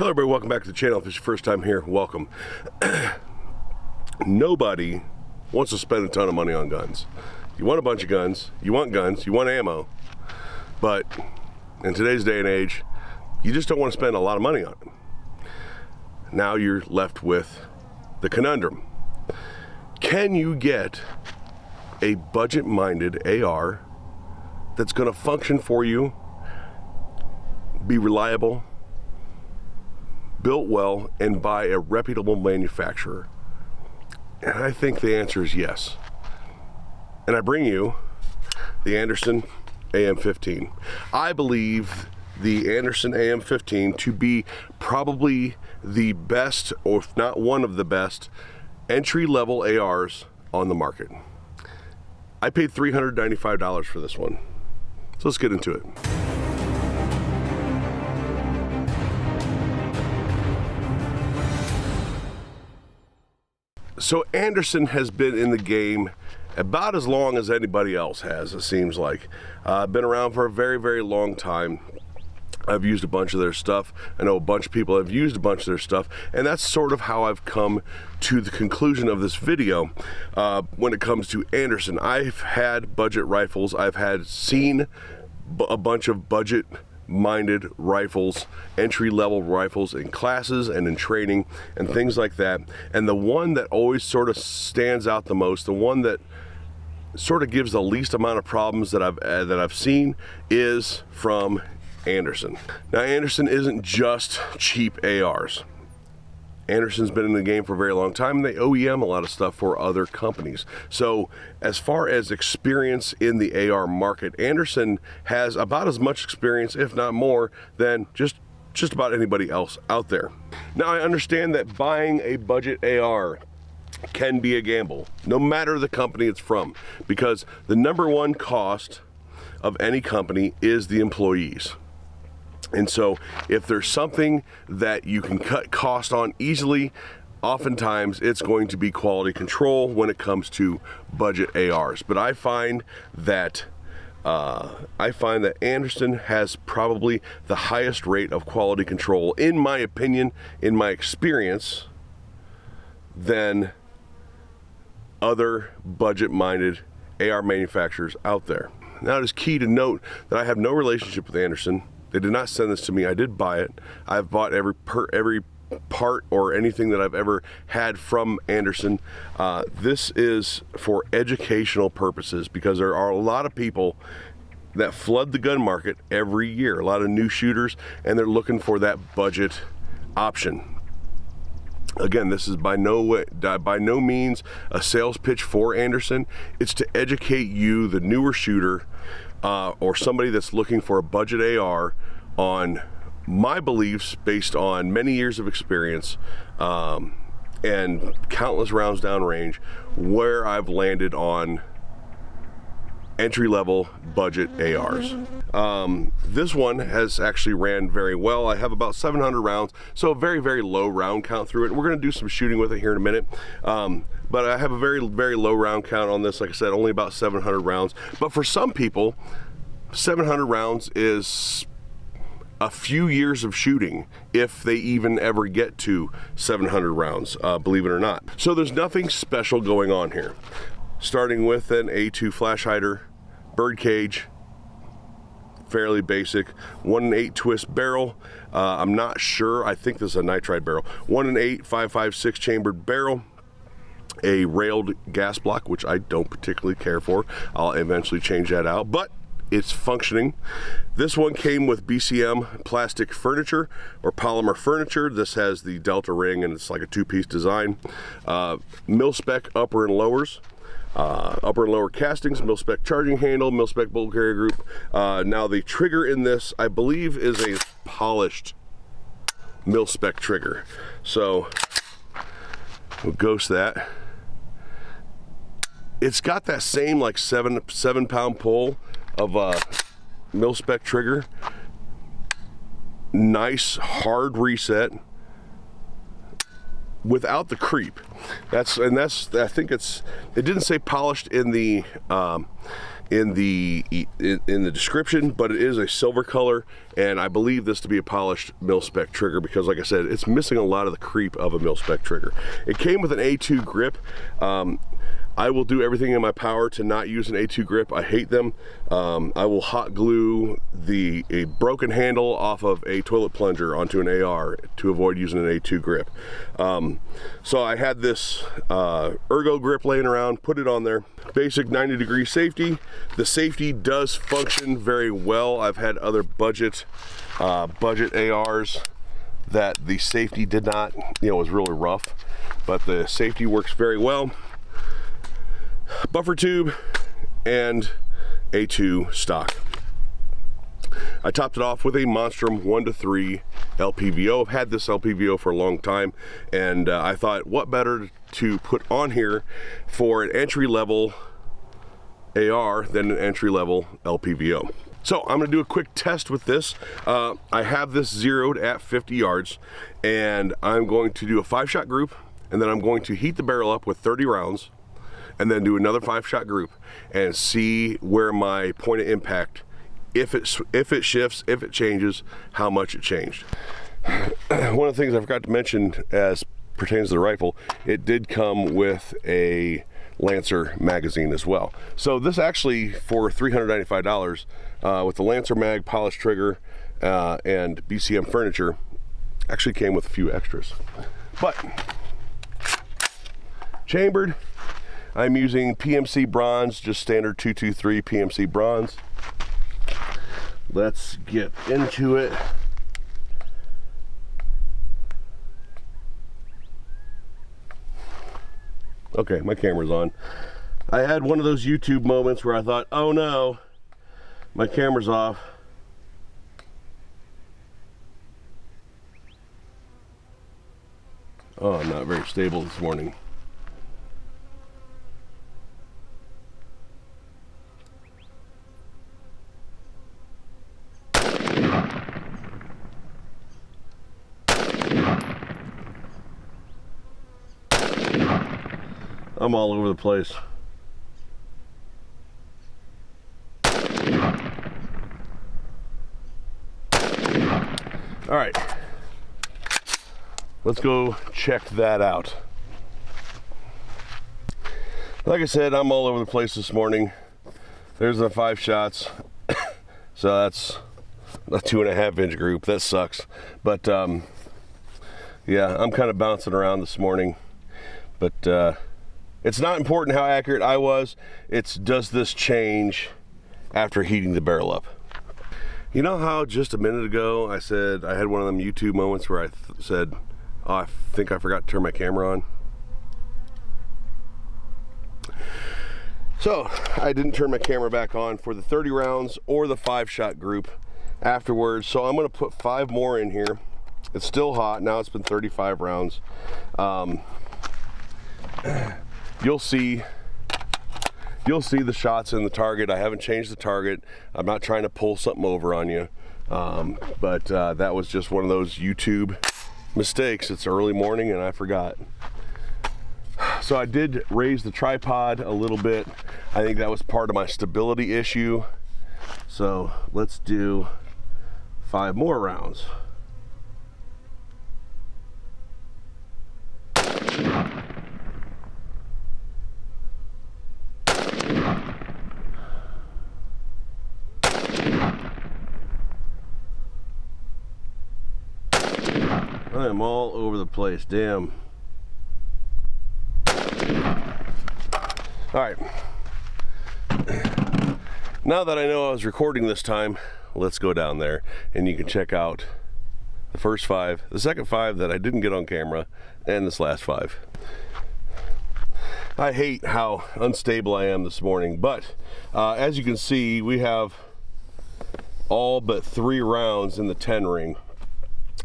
Hello everybody, welcome back to the channel. If it's your first time here, welcome. Nobody wants to spend a ton of money on guns. You want a bunch of guns, you want ammo, but in today's day and age, you just don't want to spend a lot of money on it. Now you're left with the conundrum. Can you get a budget-minded AR that's going to function for you, be reliable, built well, and by a reputable manufacturer? And I think the answer is yes. And I bring you the Anderson AM-15. I believe the Anderson AM-15 to be probably the best, or if not one of the best, entry-level ARs on the market. I paid $395 for this one. So let's get into it. So Anderson has been in the game about as long as anybody else has, it seems like. Been around for a very, very long time. I've used a bunch of their stuff. I know a bunch of people have used a bunch of their stuff, and that's sort of how I've come to the conclusion of this video when it comes to Anderson. I've had budget rifles. I've seen a bunch of budget-minded rifles, entry-level rifles in classes and in training and things like that. And the one that always sort of stands out the most, the one that sort of gives the least amount of problems that I've seen, is from Anderson. Now, Anderson isn't just cheap ARs. Anderson's been in the game for a very long time, and they OEM a lot of stuff for other companies. So as far as experience in the AR market, Anderson has about as much experience, if not more, than just about anybody else out there. Now, I understand that buying a budget AR can be a gamble, no matter the company it's from, because the number one cost of any company is the employees. And so if there's something that you can cut cost on easily, oftentimes it's going to be quality control when it comes to budget ARs. But I find that Anderson has probably the highest rate of quality control, in my opinion, in my experience, than other budget-minded AR manufacturers out there. Now, it is key to note that I have no relationship with Anderson. They did not send this to me. I did buy it. I've bought every part or anything that I've ever had from Anderson. This is for educational purposes, because there are a lot of people that flood the gun market every year, a lot of new shooters, and they're looking for that budget option. Again, this is by no means a sales pitch for Anderson. It's to educate you, the newer shooter, or somebody that's looking for a budget AR, on my beliefs based on many years of experience and countless rounds downrange, where I've landed on entry-level budget ARs. This one has actually ran very well. I have about 700 rounds, so a very, very low round count through it. We're going to do some shooting with it here in a minute. But I have a very, very low round count on this. Like I said, only about 700 rounds. But for some people, 700 rounds is a few years of shooting, if they even ever get to 700 rounds, believe it or not. So there's nothing special going on here. Starting with an A2 flash hider, bird cage, fairly basic, 1-in-8 twist barrel. I'm not sure, I think this is a nitride barrel. 1-in-8, 5.56 chambered barrel. A railed gas block, which I don't particularly care for. I'll eventually change that out, but it's functioning. This one came with BCM plastic furniture or polymer furniture. This has the Delta ring, and it's like a two-piece design. Mil-spec upper and lowers. Upper and lower castings, mil-spec charging handle, mil-spec bolt carrier group. Now the trigger in this, I believe, is a polished mil-spec trigger. So we'll ghost that. It's got that same like seven pound pull of a mil-spec trigger. Nice hard reset without the creep. I think it didn't say polished in the description, but it is a silver color, and I believe this to be a polished mil-spec trigger because, like I said, it's missing a lot of the creep of a mil-spec trigger. It came with an A2 grip. I will do everything in my power to not use an A2 grip. I hate them. I will hot glue a broken handle off of a toilet plunger onto an AR to avoid using an A2 grip. So I had this ergo grip laying around, put it on there. Basic 90-degree safety. The safety does function very well. I've had other budget ARs that the safety did not, was really rough, but the safety works very well. Buffer tube and A2 stock. I topped it off with a Monstrum 1-3 LPVO. I've had this LPVO for a long time, and I thought, what better to put on here for an entry-level AR than an entry-level LPVO. So I'm gonna do a quick test with this. I have this zeroed at 50 yards, and I'm going to do a 5-shot group, and then I'm going to heat the barrel up with 30 rounds, and then do another 5-shot group and see where my point of impact, if it shifts, if it changes, how much it changed. One of the things I forgot to mention as pertains to the rifle, it did come with a Lancer magazine as well. So this actually, for $395, with the Lancer mag, polished trigger, and BCM furniture, actually came with a few extras. But chambered, I'm using PMC bronze, just standard 223 PMC bronze. Let's get into it. Okay, my camera's on. I had one of those YouTube moments where I thought, oh no, my camera's off. Oh, I'm not very stable this morning. I'm all over the place. All right, let's go check that out. Like I said, I'm all over the place this morning. There's the 5 shots. So that's a 2.5-inch group. That sucks. But yeah, I'm kind of bouncing around this morning. But it's not important how accurate I was. It's, does this change after heating the barrel up? You know how just a minute ago I said I had one of them YouTube moments where I said, oh, I think I forgot to turn my camera on? So I didn't turn my camera back on for the 30 rounds or the 5-shot group afterwards. So I'm gonna put 5 more in here. It's still hot. Now it's been 35 rounds. You'll see the shots in the target. I haven't changed the target. I'm not trying to pull something over on you. But that was just one of those YouTube mistakes. It's early morning and I forgot. So I did raise the tripod a little bit. I think that was part of my stability issue. So let's do 5 more rounds. I am all over the place, damn. All right. Now that I know I was recording this time, let's go down there and you can check out the first 5, the second 5 that I didn't get on camera, and this last 5. I hate how unstable I am this morning, but as you can see, we have all but 3 rounds in the 10 ring.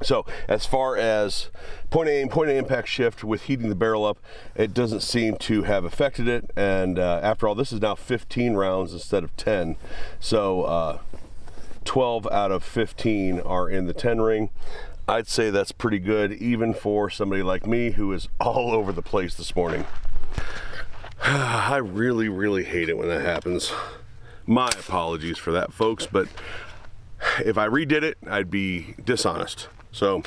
So as far as point of aim, point of impact shift with heating the barrel up, it doesn't seem to have affected it. And after all, this is now 15 rounds instead of 10. So 12 out of 15 are in the 10 ring. I'd say that's pretty good, even for somebody like me who is all over the place this morning. I really, really hate it when that happens. My apologies for that, folks, but if I redid it, I'd be dishonest. So,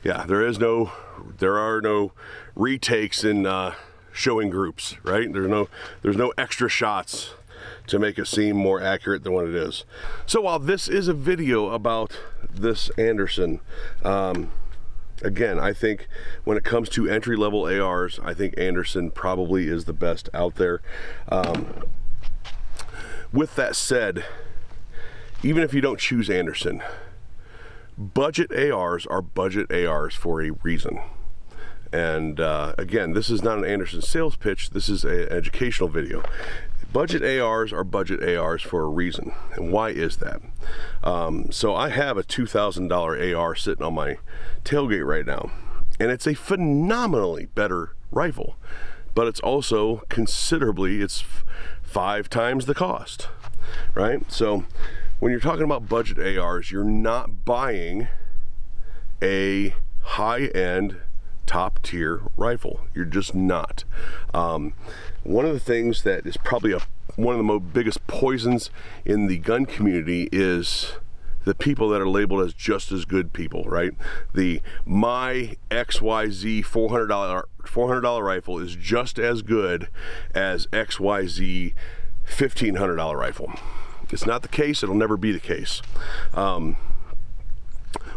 yeah, there are no retakes in showing groups, right? There's no extra shots to make it seem more accurate than what it is. So while this is a video about this Anderson, again, I think when it comes to entry-level ARs, I think Anderson probably is the best out there. With that said, even if you don't choose Anderson, budget ARs are budget ARs for a reason. And again, this is not an Anderson sales pitch, this is an educational video. Budget ARs are budget ARs for a reason. And why is that? So I have a $2,000 AR sitting on my tailgate right now, and it's a phenomenally better rifle, but it's also considerably, it's 5 times the cost, right? So when you're talking about budget ARs, you're not buying a high-end top tier rifle. You're just not. One of the things that is probably one of the biggest poisons in the gun community is the people that are labeled as just as good people, right? My XYZ $400 rifle is just as good as XYZ $1,500 rifle. It's not the case. It'll never be the case. When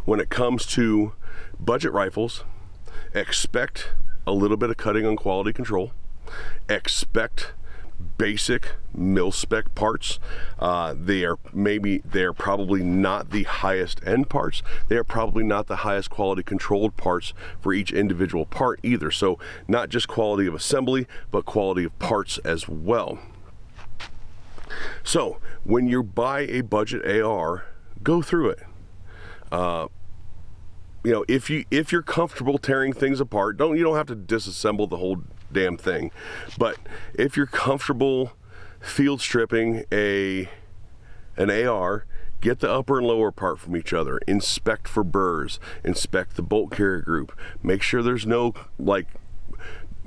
it comes to budget rifles, expect a little bit of cutting on quality control. Expect basic mil-spec parts. They're probably not the highest end parts. They are probably not the highest quality controlled parts for each individual part either. So not just quality of assembly, but quality of parts as well. So when you buy a budget AR, go through it. You know, if you're comfortable tearing things apart, you don't have to disassemble the whole damn thing. But if you're comfortable field stripping an AR, get the upper and lower part from each other. Inspect for burrs. Inspect the bolt carrier group. Make sure there's no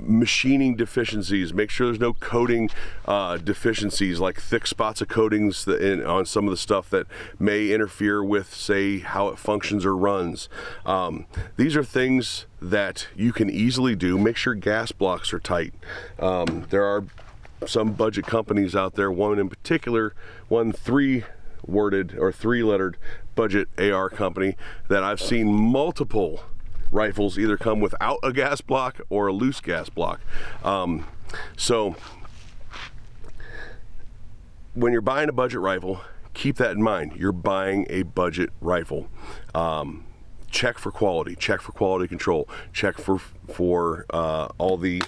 machining deficiencies. Make sure there's no coating deficiencies, like thick spots of coatings on some of the stuff that may interfere with, say, how it functions or runs. These are things that you can easily do. Make sure gas blocks are tight. There are some budget companies out there, one in particular, one three-lettered budget AR company that I've seen multiple rifles either come without a gas block or a loose gas block. So when you're buying a budget rifle, keep that in mind. You're buying a budget rifle. Check for quality, check for quality control, check for all the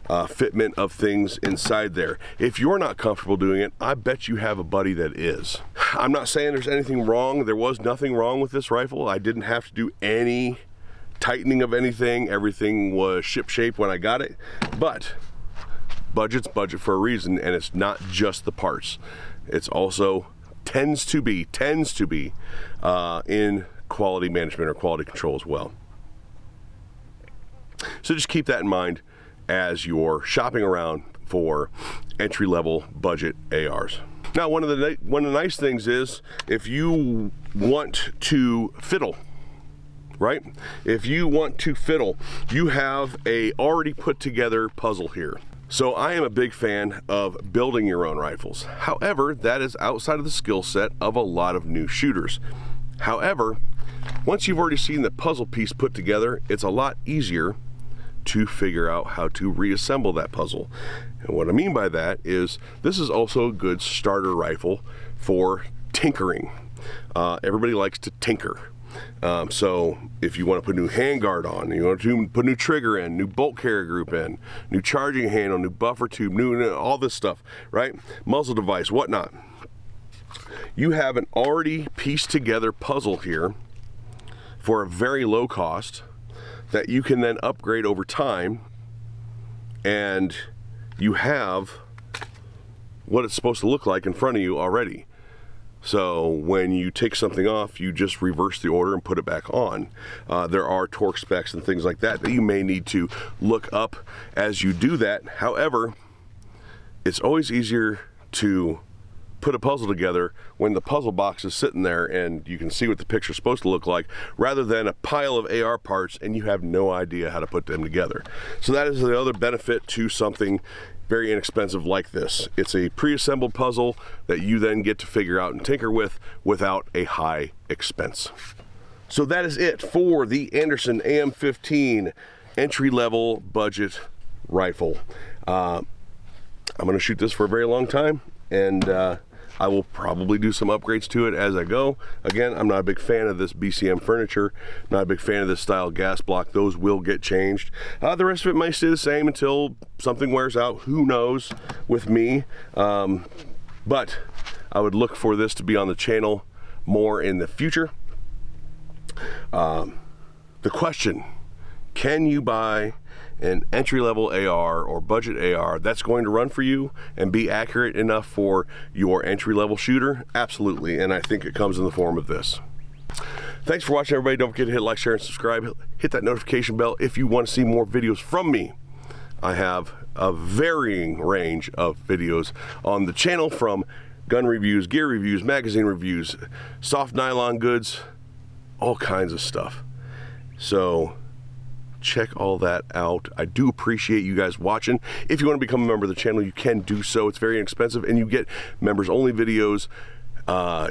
fitment of things inside there. If you're not comfortable doing it, I bet you have a buddy that is. I'm not saying there's anything wrong. There was nothing wrong with this rifle. I didn't have to do any tightening of anything. Everything was ship-shape when I got it. But budget's budget for a reason, and it's not just the parts. It's also tends to be in quality management or quality control as well. So just keep that in mind as you're shopping around for entry-level budget ARs. Now, one of the nice things is if you want to fiddle, right? If you want to fiddle, you have a already put together puzzle here. So I am a big fan of building your own rifles. However, that is outside of the skill set of a lot of new shooters. However, once you've already seen the puzzle piece put together, it's a lot easier to figure out how to reassemble that puzzle. And what I mean by that is this is also a good starter rifle for tinkering. Everybody likes to tinker. So if you want to put a new handguard on, you want to put a new trigger in, new bolt carrier group in, new charging handle, new buffer tube, new all this stuff, right? Muzzle device, whatnot. You have an already pieced together puzzle here for a very low cost that you can then upgrade over time, and you have what it's supposed to look like in front of you already. So when you take something off, you just reverse the order and put it back on. There are torque specs and things like that that you may need to look up as you do that. However, it's always easier to put a puzzle together when the puzzle box is sitting there and you can see what the picture's supposed to look like, rather than a pile of AR parts and you have no idea how to put them together. So that is the other benefit to something very inexpensive like this. It's a pre-assembled puzzle that you then get to figure out and tinker with without a high expense. So that is it for the Anderson AM-15 entry-level budget rifle. I'm going to shoot this for a very long time, and I will probably do some upgrades to it as I go. Again, I'm not a big fan of this BCM furniture, not a big fan of this style gas block. Those will get changed. The rest of it might stay the same until something wears out. Who knows with me? But I would look for this to be on the channel more in the future. The question, can you buy an entry-level AR or budget AR that's going to run for you and be accurate enough for your entry-level shooter? Absolutely, and I think it comes in the form of this. Thanks for watching, everybody. Don't forget to hit like, share, and subscribe. Hit that notification bell if you want to see more videos from me. I have a varying range of videos on the channel, from gun reviews, gear reviews, magazine reviews, soft nylon goods, all kinds of stuff. So check all that out. I do appreciate you guys watching. If you want to become a member of the channel, you can do so. It's very inexpensive, and you get members only videos.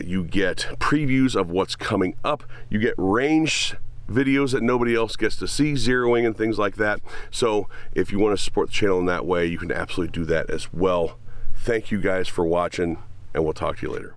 You get previews of what's coming up. You get range videos that nobody else gets to see, zeroing and things like that. So if you want to support the channel in that way, you can absolutely do that as well. Thank you guys for watching, and we'll talk to you later.